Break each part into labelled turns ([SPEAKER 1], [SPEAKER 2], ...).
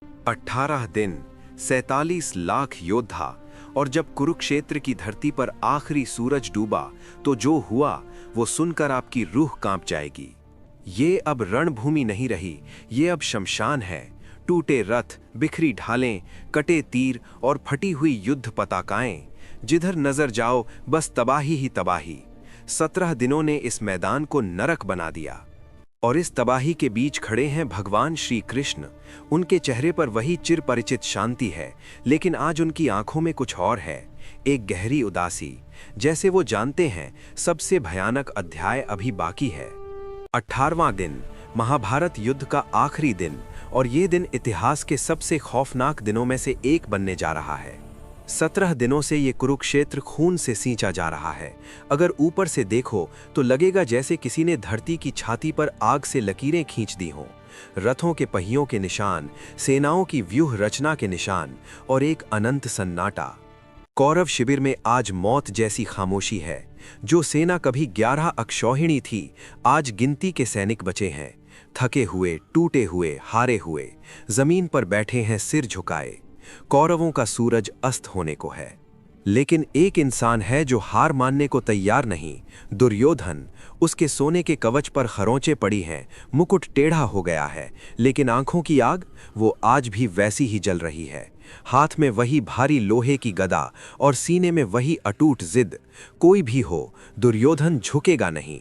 [SPEAKER 1] 18 दिन, 47 लाख योद्धा, और जब कुरुक्षेत्र की धरती पर आखिरी सूरज डूबा तो जो हुआ वो सुनकर आपकी रूह कांप जाएगी। ये अब रणभूमि नहीं रही, ये अब शमशान है। टूटे रथ, बिखरी ढालें, कटे तीर और फटी हुई युद्ध पताकाएं, जिधर नजर जाओ बस तबाही ही तबाही। 17 दिनों ने इस मैदान को नरक बना दिया। और इस तबाही के बीच खड़े हैं भगवान श्री कृष्ण। उनके चेहरे पर वही चिर परिचित शांति है, लेकिन आज उनकी आंखों में कुछ और है, एक गहरी उदासी, जैसे वो जानते हैं सबसे भयानक अध्याय अभी बाकी है। 18वां दिन, महाभारत युद्ध का आखिरी दिन, और ये दिन इतिहास के सबसे खौफनाक दिनों में से एक बनने जा रहा है। 17 दिनों से ये कुरुक्षेत्र खून से सींचा जा रहा है। अगर ऊपर से देखो तो लगेगा जैसे किसी ने धरती की छाती पर आग से लकीरें खींच दी हों। रथों के पहियों के निशान, सेनाओं की व्यूह रचना के निशान, और एक अनंत सन्नाटा। कौरव शिविर में आज मौत जैसी खामोशी है। जो सेना कभी 11 अक्षौहिणी थी, आज गिनती के सैनिक बचे हैं। थके हुए, टूटे हुए, हारे हुए, जमीन पर बैठे हैं सिर झुकाए। कौरवों का सूरज अस्त होने को है, लेकिन एक इंसान है जो हार मानने को तैयार नहीं, दुर्योधन। उसके सोने के कवच पर खरोंचे पड़ी हैं, मुकुट टेढ़ा हो गया है, लेकिन आंखों की आग वो आज भी वैसी ही जल रही है। हाथ में वही भारी लोहे की गदा और सीने में वही अटूट जिद। कोई भी हो, दुर्योधन झुकेगा नहीं।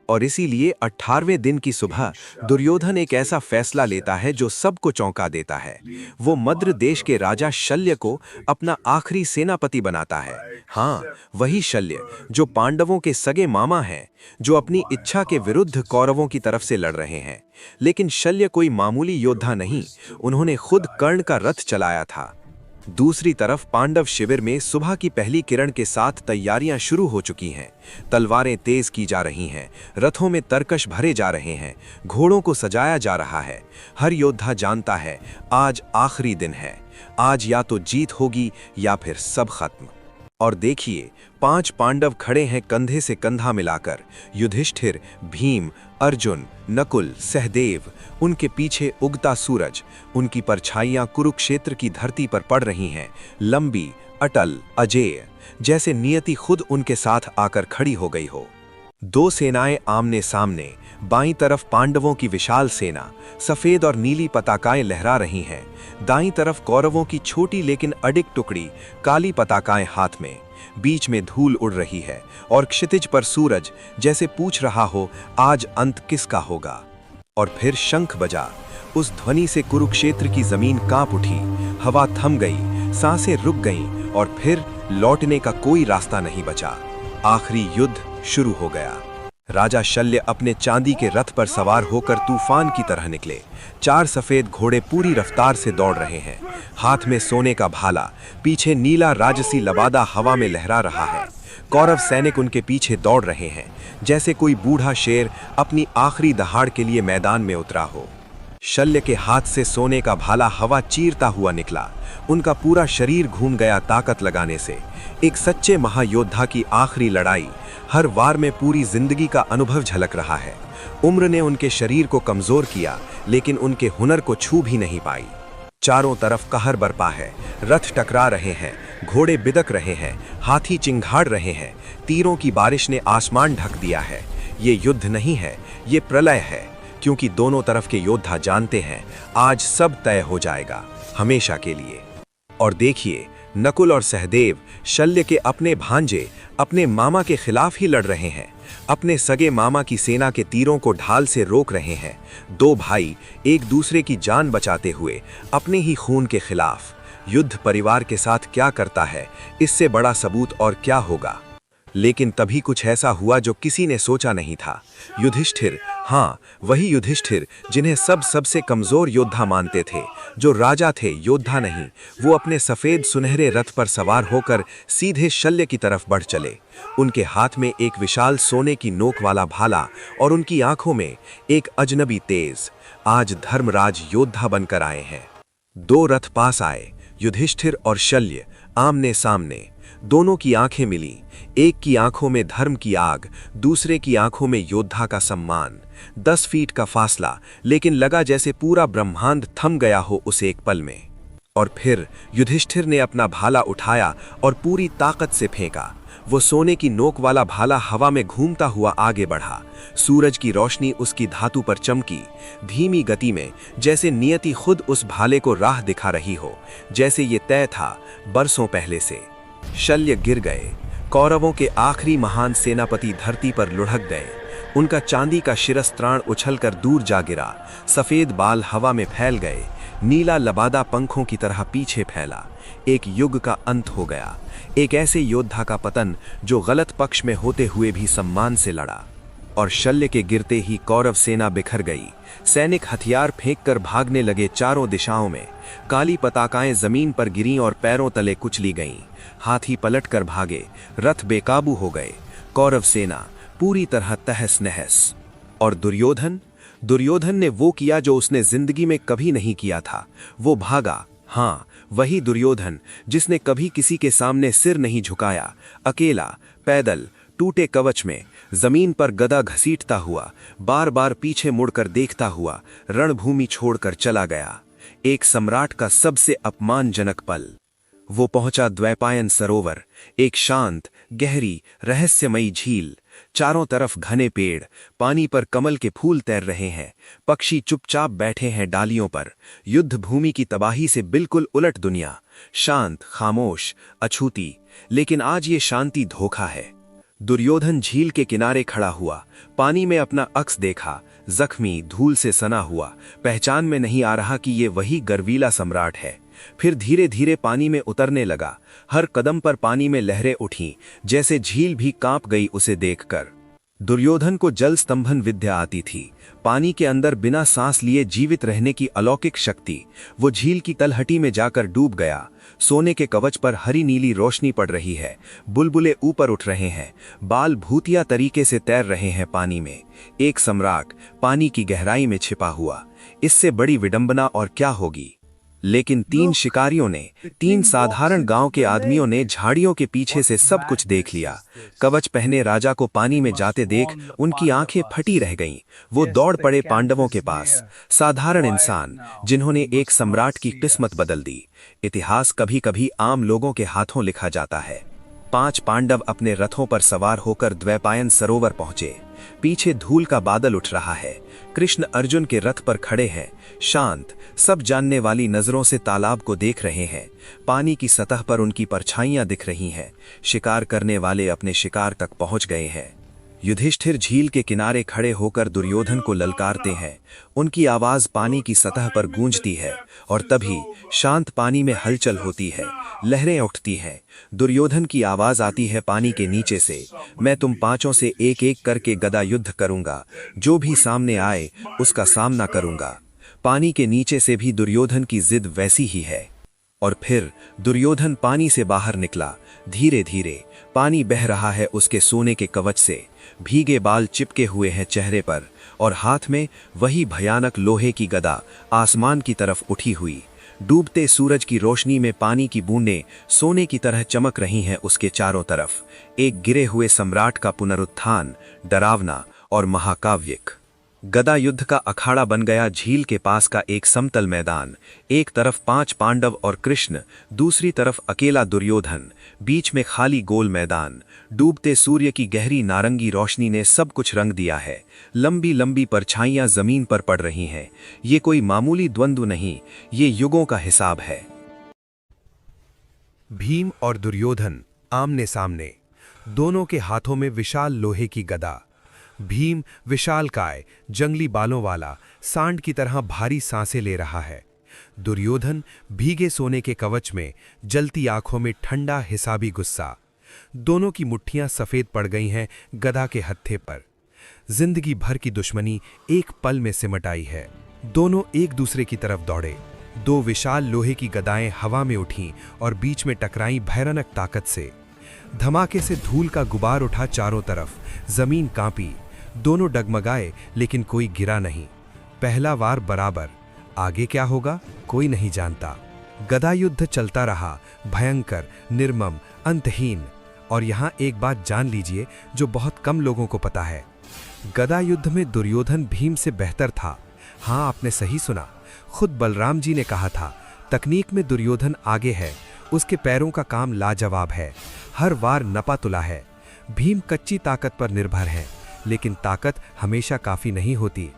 [SPEAKER 1] और इसीलिए 18वें दिन की सुबह दुर्योधन एक ऐसा फैसला लेता है जो सबको चौंका देता है। वो मद्र देश के राजा शल्य को अपना आखिरी सेनापति बनाता है। हाँ, वही शल्य जो पांडवों के सगे मामा हैं, जो अपनी इच्छा के विरुद्ध कौरवों की तरफ से लड़ रहे हैं। लेकिन शल्य कोई मामूली योद्धा नहीं, उन्होंने खुद कर्ण का रथ चलाया था। दूसरी तरफ पांडव शिविर में सुबह की पहली किरण के साथ तैयारियां शुरू हो चुकी हैं। तलवारें तेज की जा रही हैं, रथों में तरकश भरे जा रहे हैं, घोड़ों को सजाया जा रहा है। हर योद्धा जानता है आज आखिरी दिन है, आज या तो जीत होगी या फिर सब खत्म। और देखिए, 5 पांडव खड़े हैं कंधे से कंधा मिलाकर। युधिष्ठिर, भीम, अर्जुन, नकुल, सहदेव, उनके पीछे उगता सूरज। उनकी परछाइयां कुरुक्षेत्र की धरती पर पड़ रही हैं, लंबी, अटल, अजेय, जैसे नियति खुद उनके साथ आकर खड़ी हो गई हो। 2 सेनाएं आमने सामने। बाईं तरफ पांडवों की विशाल सेना, सफेद और नीली पताकाएं लहरा रही हैं। दाईं तरफ कौरवों की छोटी लेकिन अडिग टुकड़ी, काली पताकाएं हाथ में। बीच में धूल उड़ रही है और क्षितिज पर सूरज जैसे पूछ रहा हो आज अंत किसका होगा। और फिर शंख बजा। उस ध्वनि से कुरुक्षेत्र की जमीन कांप उठी, हवा थम गई, सांसें रुक गईं, और फिर लौटने का कोई रास्ता नहीं बचा। आखिरी युद्ध शुरू हो गया। राजा शल्य अपने चांदी के रथ पर सवार होकर तूफान की तरह निकले। 4 सफेद घोड़े पूरी रफ्तार से दौड़ रहे हैं, हाथ में सोने का भाला, पीछे नीला राजसी लबादा हवा में लहरा रहा है। कौरव सैनिक उनके पीछे दौड़ रहे हैं, जैसे कोई बूढ़ा शेर अपनी आखिरी दहाड़ के लिए मैदान में उतरा हो। शल्य के हाथ से सोने का भाला हवा चीरता हुआ निकला। उनका पूरा शरीर घूम गया ताकत लगाने से। एक सच्चे महायोद्धा की आखिरी लड़ाई। हर वार में पूरी जिंदगी का अनुभव झलक रहा है। उम्र ने उनके शरीर को कमजोर किया, लेकिन उनके हुनर को छू भी नहीं पाई। चारों तरफ कहर बरपा है, रथ टकरा रहे हैं, घोड़े बिदक रहे हैं, हाथी चिंघाड़ रहे हैं, तीरों की बारिश ने आसमान ढक दिया है। ये युद्ध नहीं है, ये प्रलय है, क्योंकि दोनों तरफ के योद्धा जानते हैं आज सब तय हो जाएगा, हमेशा के लिए। और देखिए, नकुल और सहदेव शल्य के अपने भांजे, अपने मामा के खिलाफ ही लड़ रहे हैं। अपने सगे मामा की सेना के तीरों को ढाल से रोक रहे हैं। 2 भाई एक दूसरे की जान बचाते हुए अपने ही खून के खिलाफ। युद्ध परिवार के साथ क्या करता है, इससे बड़ा सबूत और क्या होगा। लेकिन तभी कुछ ऐसा हुआ जो किसी ने सोचा नहीं था। युधिष्ठिर, हाँ वही युधिष्ठिर जिन्हें सबसे कमजोर योद्धा मानते थे, जो राजा थे योद्धा नहीं, वो अपने सफेद सुनहरे रथ पर सवार होकर सीधे शल्य की तरफ बढ़ चले। उनके हाथ में एक विशाल सोने की नोक वाला भाला और उनकी आंखों में एक अजनबी तेज। आज धर्मराज योद्धा बनकर आए हैं। 2 रथ पास आए, युधिष्ठिर और शल्य आमने सामने। दोनों की आंखें मिली, एक की आंखों में धर्म की आग, दूसरे की आंखों में योद्धा का सम्मान। 10 फीट का फासला, लेकिन लगा जैसे पूरा ब्रह्मांड थम गया हो उस एक पल में। और फिर युधिष्ठिर ने अपना भाला उठाया और पूरी ताकत से फेंका। वो सोने की नोक वाला भाला हवा में घूमता हुआ आगे बढ़ा। सूरज की रोशनी उसकी धातु पर चमकी, धीमी गति में, जैसे नियति खुद उस भाले को राह दिखा रही हो, जैसे ये तय था बरसों पहले से। शल्य गिर गए। कौरवों के आखिरी महान सेनापति धरती पर लुढ़क गए। उनका चांदी का शिरस्त्राण उछलकर दूर जा गिरा। सफेद बाल हवा में फैल गए। नीला लबादा पंखों की तरह पीछे फैला। एक युग का अंत हो गया। एक ऐसे योद्धा का पतन जो गलत पक्ष में होते हुए भी सम्मान से लड़ा। और शल्य के गिरते ही कौरव सेना बिखर गई। सैनिक हथियार फेंककर भागने लगे चारों दिशाओं में। काली पताकाएं जमीन पर गिरीं और पैरों तले कुचली गईं। हाथी पलटकर भागे, रथ बेकाबू हो गए। कौरव सेना पूरी तरह तहस नहस। और दुर्योधन ने वो किया जो उसने जिंदगी में कभी नहीं किया था। वो भागा। हाँ, वही दुर्योधन जिसने कभी किसी के सामने सिर नहीं झुकाया। अकेला, पैदल, टूटे कवच में, जमीन पर गदा घसीटता हुआ, बार बार पीछे मुड़कर देखता हुआ रणभूमि छोड़कर चला गया। एक सम्राट का सबसे अपमानजनक पल। वो पहुंचा द्वैपायन सरोवर, एक शांत, गहरी, रहस्यमयी झील। चारों तरफ घने पेड़, पानी पर कमल के फूल तैर रहे हैं। पक्षी चुपचाप बैठे हैं डालियों पर। युद्ध भूमि की तबाही से बिल्कुल उलट दुनिया, शांत, खामोश, अछूती। लेकिन आज ये शांति धोखा है। दुर्योधन झील के किनारे खड़ा हुआ, पानी में अपना अक्स देखा, जख्मी, धूल से सना हुआ। पहचान में नहीं आ रहा कि ये वही गर्वीला सम्राट है। फिर धीरे धीरे पानी में उतरने लगा। हर कदम पर पानी में लहरें उठीं, जैसे झील भी कांप गई उसे देखकर। दुर्योधन को जल स्तंभन विद्या आती थी, पानी के अंदर बिना सांस लिए जीवित रहने की अलौकिक शक्ति। वो झील की तलहटी में जाकर डूब गया। सोने के कवच पर हरी नीली रोशनी पड़ रही है। बुलबुले ऊपर उठ रहे हैं, बाल भूतिया तरीके से तैर रहे हैं पानी में। एक सम्राट पानी की गहराई में छिपा हुआ। इससे बड़ी विडंबना और क्या होगी। लेकिन 3 शिकारियों ने, 3 साधारण गांव के आदमियों ने झाड़ियों के पीछे से सब कुछ देख लिया। कवच पहने राजा को पानी में जाते देख उनकी आंखें फटी रह गईं। वो दौड़ पड़े पांडवों के पास। साधारण इंसान जिन्होंने एक सम्राट की किस्मत बदल दी। इतिहास कभी कभी आम लोगों के हाथों लिखा जाता है। 5 पांडव अपने रथों पर सवार होकर द्वैपायन सरोवर पहुंचे। पीछे धूल का बादल उठ रहा है। कृष्ण अर्जुन के रथ पर खड़े हैं, शांत, सब जानने वाली नजरों से तालाब को देख रहे हैं। पानी की सतह पर उनकी परछाइयां दिख रही हैं। शिकार करने वाले अपने शिकार तक पहुंच गए हैं। युधिष्ठिर झील के किनारे खड़े होकर दुर्योधन को ललकारते हैं। उनकी आवाज पानी की सतह पर गूंजती है। और तभी शांत पानी में हलचल होती है, लहरें उठती हैं। दुर्योधन की आवाज आती है पानी के नीचे से, मैं तुम 5 से एक एक करके गदा युद्ध करूंगा। जो भी सामने आए उसका सामना करूंगा। पानी के नीचे से भी दुर्योधन की जिद वैसी ही है। और फिर दुर्योधन पानी से बाहर निकला। धीरे धीरे पानी बह रहा है उसके सोने के कवच से। भीगे बाल चिपके हुए हैं चेहरे पर, और हाथ में वही भयानक लोहे की गदा आसमान की तरफ उठी हुई। डूबते सूरज की रोशनी में पानी की बूंदें सोने की तरह चमक रही हैं उसके चारों तरफ। एक गिरे हुए सम्राट का पुनरुत्थान, डरावना और महाकाव्यिक। गदा युद्ध का अखाड़ा बन गया झील के पास का एक समतल मैदान। एक तरफ 5 पांडव और कृष्ण, दूसरी तरफ अकेला दुर्योधन, बीच में खाली गोल मैदान। डूबते सूर्य की गहरी नारंगी रोशनी ने सब कुछ रंग दिया है। लंबी लंबी परछाइयां जमीन पर पड़ रही हैं। ये कोई मामूली द्वंद्व नहीं, ये युगों का हिसाब है।
[SPEAKER 2] भीम और दुर्योधन आमने सामने, दोनों के हाथों में विशाल लोहे की गदा। भीम विशालकाय, जंगली बालों वाला, सांड की तरह भारी सांसें ले रहा है। दुर्योधन भीगे सोने के कवच में, जलती आंखों में ठंडा हिसाबी गुस्सा। दोनों की मुट्ठियां सफेद पड़ गई हैं गदा के हत्थे पर। जिंदगी भर की दुश्मनी एक पल में सिमट आई है। दोनों एक दूसरे की तरफ दौड़े। 2 विशाल लोहे की गदाएं हवा में उठीं और बीच में टकराईं भयानक ताकत से। धमाके से धूल का गुबार उठा चारों तरफ, जमीन कांपी। दोनों डगमगाए लेकिन कोई गिरा नहीं। पहला वार बराबर, आगे क्या होगा कोई नहीं जानता। गदा युद्ध चलता रहा, भयंकर, निर्मम, अंतहीन। और यहां एक बात जान लीजिए जो बहुत कम लोगों को पता है, गदा युद्ध में दुर्योधन भीम से बेहतर था। हाँ, आपने सही सुना। खुद बलराम जी ने कहा था, तकनीक में दुर्योधन आगे है, उसके पैरों का काम लाजवाब है, हर वार नपा तुला है। भीम कच्ची ताकत पर निर्भर है, लेकिन ताकत हमेशा काफी नहीं होती।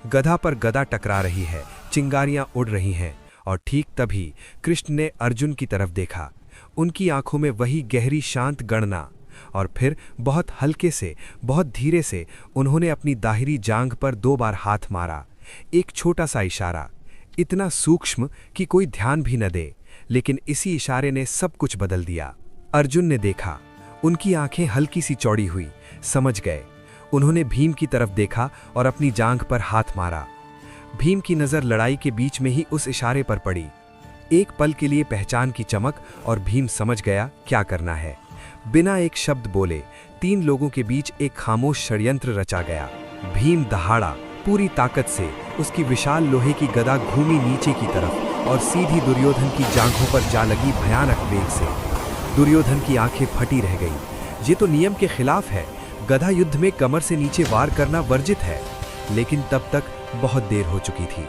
[SPEAKER 2] गधा पर गदा टकरा रही है, चिंगारियां उड़ रही हैं, और ठीक तभी कृष्ण ने अर्जुन की तरफ देखा। उनकी आंखों में वही गहरी शांत गणना, और फिर बहुत हल्के से, बहुत धीरे से उन्होंने अपनी दाहिनी जांघ पर 2 बार हाथ मारा। एक छोटा सा इशारा, इतना सूक्ष्म कि कोई ध्यान भी न दे, लेकिन इसी इशारे ने सब कुछ बदल दिया। अर्जुन ने देखा, उनकी आंखें हल्की सी चौड़ी हुई, समझ गए। उन्होंने भीम की तरफ देखा और अपनी जांघ पर हाथ मारा। भीम की नज़र लड़ाई के बीच में ही उस इशारे पर पड़ी। एक पल के लिए पहचान की चमक, और भीम समझ गया क्या करना है। बिना एक शब्द बोले 3 लोगों के बीच एक खामोश षड्यंत्र रचा गया। भीम दहाड़ा, पूरी ताकत से उसकी विशाल लोहे की गदा घूमी नीचे की तरफ और सीधी दुर्योधन की जांघों पर जा लगी भयानक वेग से। दुर्योधन की आंखें फटी रह गईं। ये तो नियम के खिलाफ है, गदा युद्ध में कमर से नीचे वार करना वर्जित है। लेकिन तब तक बहुत देर हो चुकी थी।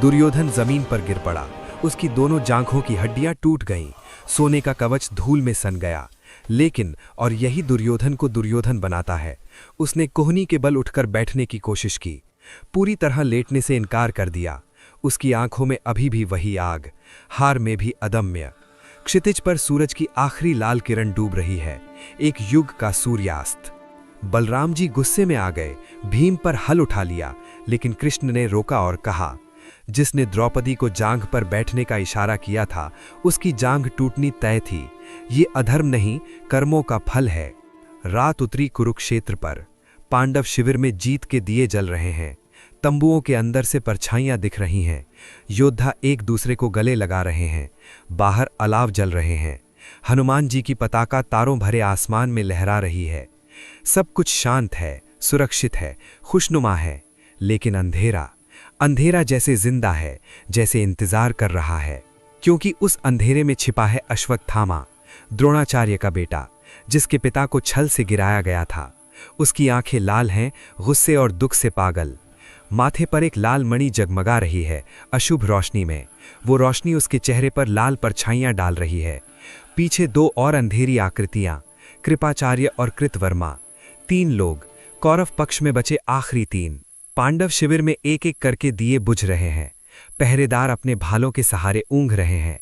[SPEAKER 2] दुर्योधन जमीन पर गिर पड़ा, उसकी दोनों जांघों की हड्डियां टूट गईं, सोने का कवच धूल में सन गया। लेकिन, और यही दुर्योधन को दुर्योधन बनाता है, उसने कोहनी के बल उठकर बैठने की कोशिश की, पूरी तरह लेटने से इनकार कर दिया। उसकी आंखों में अभी भी वही आग, हार में भी अदम्य। क्षितिज पर सूरज की आखिरी लाल किरण डूब रही है, एक युग का सूर्यास्त। बलराम जी गुस्से में आ गए, भीम पर हल उठा लिया, लेकिन कृष्ण ने रोका और कहा, जिसने द्रौपदी को जांघ पर बैठने का इशारा किया था, उसकी जांघ टूटनी तय थी। ये अधर्म नहीं, कर्मों का फल है। रात उतरी कुरुक्षेत्र पर। पांडव शिविर में जीत के दिए जल रहे हैं, तंबुओं के अंदर से परछाइयां दिख रही हैं। योद्धा एक दूसरे को गले लगा रहे हैं, बाहर अलाव जल रहे हैं। हनुमान जी की पताका तारों भरे आसमान में लहरा रही है। सब कुछ शांत है, सुरक्षित है, खुशनुमा है। लेकिन अंधेरा, अंधेरा जैसे जिंदा है, जैसे इंतजार कर रहा है। क्योंकि उस अंधेरे में छिपा है अश्वत्थामा, द्रोणाचार्य का बेटा, जिसके पिता को छल से गिराया गया था। उसकी आंखें लाल हैं, गुस्से और दुख से पागल। माथे पर एक लाल मणि जगमगा रही है, अशुभ रोशनी में। वो रोशनी उसके चेहरे पर लाल परछाइयां डाल रही है। पीछे 2 और अंधेरी आकृतियां, कृपाचार्य और कृतवर्मा। 3 लोग, कौरव पक्ष में बचे आखिरी 3। पांडव शिविर में एक एक करके दिए बुझ रहे हैं। पहरेदार अपने भालों के सहारे ऊँघ रहे हैं।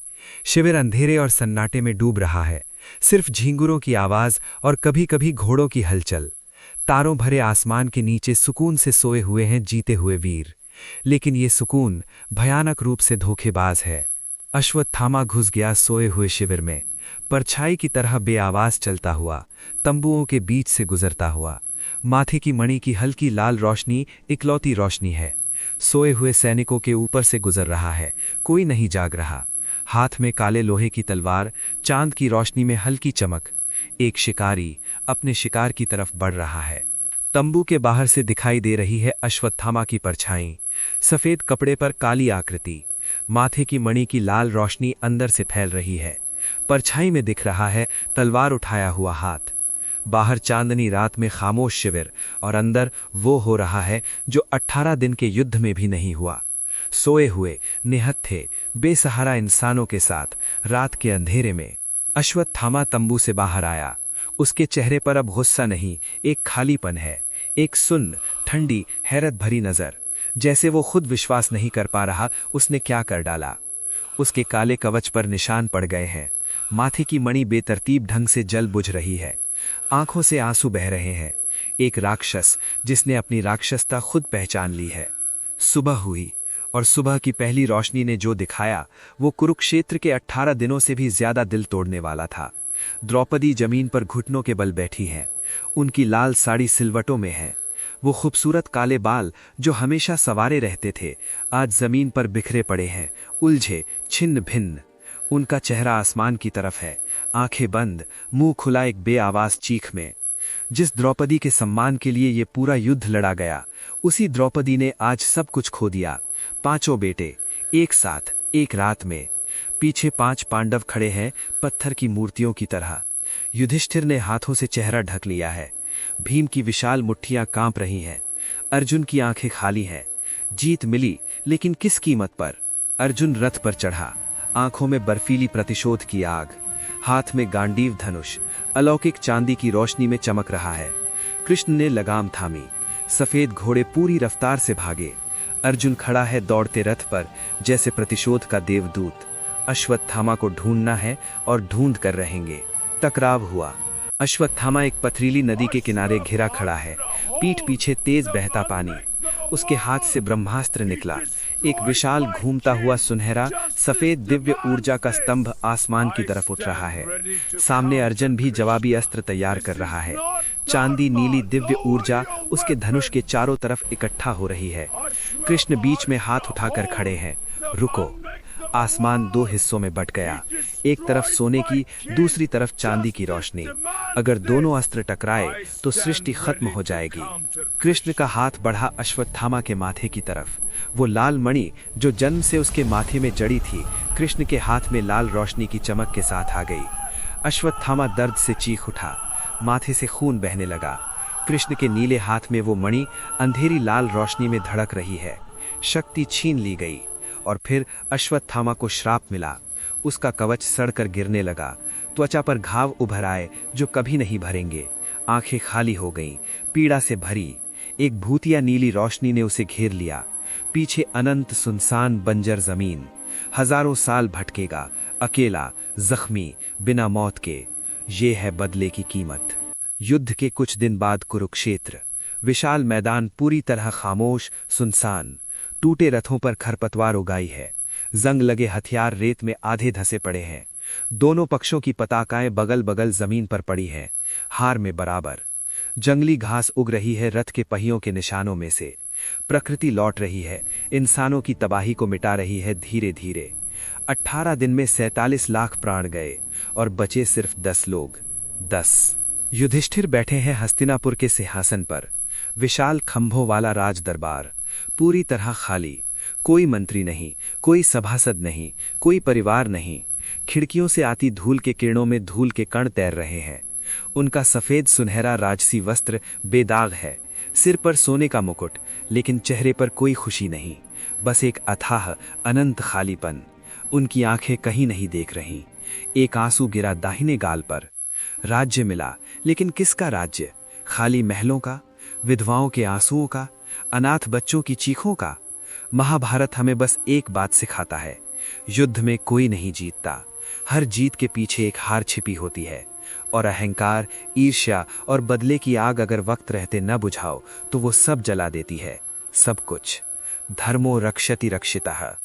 [SPEAKER 2] शिविर अंधेरे और सन्नाटे में डूब रहा है, सिर्फ झींगुरों की आवाज और कभी कभी घोड़ों की हलचल। तारों भरे आसमान के नीचे सुकून से सोए हुए हैं जीते हुए वीर, लेकिन ये सुकून भयानक रूप से धोखेबाज है। अश्वत्थामा घुस गया सोए हुए शिविर में, परछाई की तरह बेआवाज चलता हुआ, तंबुओं के बीच से गुजरता हुआ। माथे की मणि की हल्की लाल रोशनी इकलौती रोशनी है। सोए हुए सैनिकों के ऊपर से गुजर रहा है, कोई नहीं जाग रहा। हाथ में काले लोहे की तलवार, चांद की रोशनी में हल्की चमक। एक शिकारी अपने शिकार की तरफ बढ़ रहा है। तंबू के बाहर से दिखाई दे रही है अश्वत्थामा की परछाई, सफेद कपड़े पर काली आकृति। माथे की मणि की लाल रोशनी अंदर से फैल रही है। परछाई में दिख रहा है तलवार उठाया हुआ हाथ। बाहर चांदनी रात में खामोश शिविर, और अंदर वो हो रहा है जो 18 दिन के युद्ध में भी नहीं हुआ। सोए हुए, निहत्थे, बेसहारा इंसानों के साथ रात के अंधेरे में अश्वत्थामा तंबू से बाहर आया। उसके चेहरे पर अब गुस्सा नहीं, एक खालीपन है, एक सुन्न, ठंडी, हैरत भरी नजर, जैसे वो खुद विश्वास नहीं कर पा रहा उसने क्या कर डाला। उसके काले कवच पर निशान पड़ गए हैं। माथे की मणि बेतरतीब ढंग से जल बुझ रही है, आंखों से आंसू बह रहे हैं। एक राक्षस जिसने अपनी राक्षसता खुद पहचान ली है। सुबह हुई, और सुबह की पहली रोशनी ने जो दिखाया वो कुरुक्षेत्र के 18 दिनों से भी ज्यादा दिल तोड़ने वाला था। द्रौपदी जमीन पर घुटनों के बल बैठी है, उनकी लाल साड़ी सिलवटों में है। वो खूबसूरत काले बाल जो हमेशा सवारे रहते थे, आज जमीन पर बिखरे पड़े हैं, उलझे, छिन्न भिन्न। उनका चेहरा आसमान की तरफ है, आंखें बंद, मुंह खुला एक बेआवाज चीख में। जिस द्रौपदी के सम्मान के लिए ये पूरा युद्ध लड़ा गया, उसी द्रौपदी ने आज सब कुछ खो दिया। 5 बेटे एक साथ, एक रात में। पीछे 5 पांडव खड़े हैं, पत्थर की मूर्तियों की तरह। युधिष्ठिर ने हाथों से चेहरा ढक लिया है।
[SPEAKER 3] भीम की विशाल मुट्ठियां कांप रही हैं। अर्जुन की आंखें खाली हैं। जीत मिली, लेकिन किस कीमत पर? अर्जुन रथ पर चढ़ा, आंखों में बर्फीली प्रतिशोध की आग, हाथ में गांडीव धनुष, अलौकिक चांदी की रोशनी में चमक रहा है। कृष्ण ने लगाम थामी, सफेद घोड़े पूरी रफ्तार से भागे। अर्जुन खड़ा है दौड़ते रथ पर, जैसे प्रतिशोध का देवदूत। अश्वत्थामा को ढूंढना है और ढूंढ कर रहेंगे। टकराव हुआ। अश्वत्थामा एक पथरीली नदी के किनारे घिरा खड़ा है, पीठ पीछे तेज बहता पानी। उसके हाथ से ब्रह्मास्त्र निकला, एक विशाल घूमता हुआ सुनहरा सफेद दिव्य ऊर्जा का स्तंभ आसमान की तरफ उठ रहा है। सामने अर्जुन भी जवाबी अस्त्र तैयार कर रहा है। चांदी नीली दिव्य ऊर्जा उसके धनुष के चारों तरफ इकट्ठा हो रही है। कृष्ण बीच में हाथ उठाकर खड़े हैं। रुको। आसमान दो हिस्सों में बंट गया, एक तरफ सोने की, दूसरी तरफ चांदी की रोशनी। अगर दोनों अस्त्र टकराए तो सृष्टि खत्म हो जाएगी। कृष्ण का हाथ बढ़ा अश्वत्थामा के माथे की तरफ। वो लाल मणि जो जन्म से उसके माथे में जड़ी थी, कृष्ण के हाथ में लाल रोशनी की चमक के साथ आ गई। अश्वत्थामा दर्द से चीख उठा, माथे से खून बहने लगा। कृष्ण के नीले हाथ में वो मणि अंधेरी लाल रोशनी में धड़क रही है। शक्ति छीन ली गई। और फिर अश्वत्थामा को श्राप मिला। उसका कवच सड़कर गिरने लगा। त्वचा पर घाव उभर आए जो कभी नहीं भरेंगे। आंखें खाली हो गईं, पीड़ा से भरी। एक भूतिया नीली रोशनी ने उसे घेर लिया। पीछे अनंत सुनसान बंजर जमीन। हजारों साल भटकेगा, अकेला, जख्मी, बिना मौत के। ये है बदले की कीमत। युद्ध के कुछ दिन बाद कुरुक्षेत्र। विशाल मैदान पूरी तरह खामोश, सुनसान। टूटे रथों पर खरपतवार उगाई है। जंग लगे हथियार रेत में आधे धसे पड़े हैं। दोनों पक्षों की पताकाएं बगल बगल जमीन पर पड़ी हैं, हार में बराबर। जंगली घास उग रही है रथ के पहियों के निशानों में से। प्रकृति लौट रही है, इंसानों की तबाही को मिटा रही है धीरे धीरे। 18 दिन में 47 लाख प्राण गए और बचे सिर्फ 10 लोग। 10। युधिष्ठिर बैठे हैं हस्तिनापुर के सिंहासन पर। विशाल खंभों वाला राज दरबार पूरी तरह खाली। कोई मंत्री नहीं, कोई सभासद नहीं, कोई परिवार नहीं। खिड़कियों से आती धूल के किरणों में धूल के कण तैर रहे हैं। उनका सफेद सुनहरा राजसी वस्त्र बेदाग है, सिर पर सोने का मुकुट, लेकिन चेहरे पर कोई खुशी नहीं, बस एक अथाह अनंत खालीपन। उनकी आंखें कहीं नहीं देख रहीं। एक आंसू गिरा दाहिने गाल पर। राज्य मिला, लेकिन किसका राज्य? खाली महलों का, विधवाओं के आंसुओं का, अनाथ बच्चों की चीखों का। महाभारत हमें बस एक बात सिखाता है, युद्ध में कोई नहीं जीतता। हर जीत के पीछे एक हार छिपी होती है। और अहंकार, ईर्ष्या और बदले की आग अगर वक्त रहते न बुझाओ तो वो सब जला देती है, सब कुछ। धर्मो रक्षति रक्षितः।